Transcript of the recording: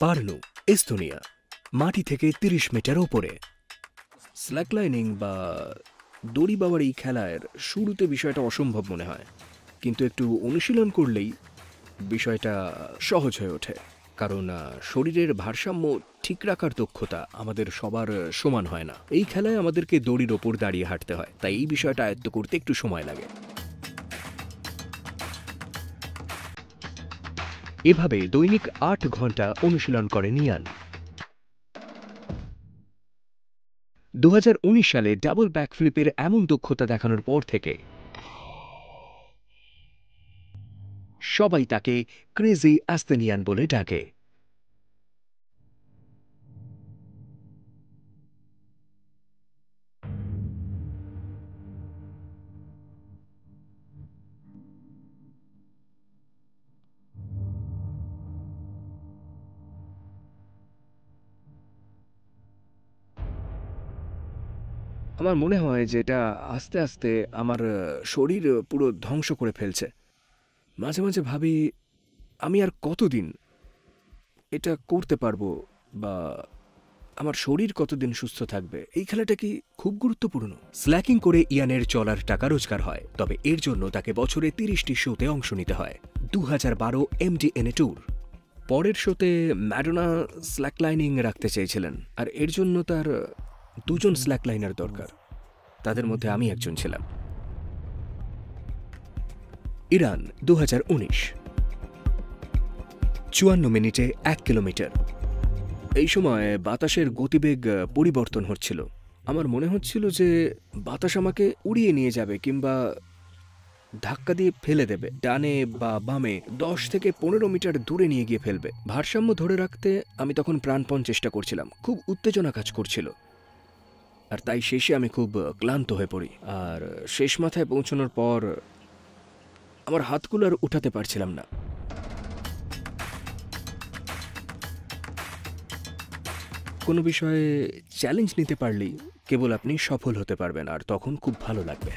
পারনু, Estonia, মাটি থেকে ৩০ metre ওপরে। স্ল্যাকলাইনিং বা দড়ি বাওয়ার এই খেলার শুরুতে বিষয়টা অসম্ভব মনে হয়, কিন্তু একটু অনুশীলন করলেই বিষয়টা সহজ হয়ে ওঠে। কারণ শরীরের ভারসাম্য ঠিক রাখার দক্ষতা আমাদের সবার সমান হয় না। এই খেলায় আমাদেরকে দড়ির ওপর দাঁড়িয়ে হাঁটতে হয়, তাই এই বিষয়টা আয়ত্ত করতে একটু সময় লাগে। এভাবে দৈনিক ৮ ঘন্টা অনুশীলন করেন ইয়ান। ২০১৯ সালে ডাবল ব্যাকফ্লিপের এমন দক্ষতা দেখানোর পর থেকে সবাই তাকে ক্রেজি অ্যাস্তেনিয়ান বলে ডাকে। আমার মনে হয় যে এটা আস্তে আস্তে আমার শরীর পুরো ধ্বংস করে ফেলছে। মাঝে মাঝে ভাবি, আমি আর কতদিন এটা করতে পারবো, বা আমার শরীর কতদিন সুস্থ থাকবে। এই খেলাটা কি খুব গুরুত্বপূর্ণ? স্ল্যাকিং করে ইয়ানের চলার টাকা রোজগার হয়, তবে এর জন্য তাকে বছরে ৩০টি শোতে অংশ নিতে হয়। ২০১২ এমডিএনএ ট্যুর। পরের শোতে ম্যাডোনা স্ল্যাকলাইনিং রাখতে চেয়েছিলেন, আর এর জন্য তার ২জন স্ল্যাকলাইনার দরকার। তাদের মধ্যে আমি একজন ছিলাম। ইরান ২০১৯, ৫৪ মিনিটে ১ কিলোমিটার। এই সময় বাতাসের গতিবেগ পরিবর্তন হচ্ছিল। আমার মনে হচ্ছিল যে বাতাস আমাকে উড়িয়ে নিয়ে যাবে কিংবা ধাক্কা দিয়ে ফেলে দেবে, ডানে বা বামে ১০ থেকে ১৫ মিটার দূরে নিয়ে গিয়ে ফেলবে। ভারসাম্য ধরে রাখতে আমি তখন প্রাণপণ চেষ্টা করছিলাম। খুব উত্তেজনা কাজ করছিল, আর তাই শেষে আমি খুব ক্লান্ত হয়ে পড়ি। আর শেষ মাথায় পৌঁছানোর পর আমার হাতগুলো আর উঠাতে পারছিলাম না। কোনো বিষয়ে চ্যালেঞ্জ নিতে পারলেই কেবল আপনি সফল হতে পারবেন, আর তখন খুব ভালো লাগবে।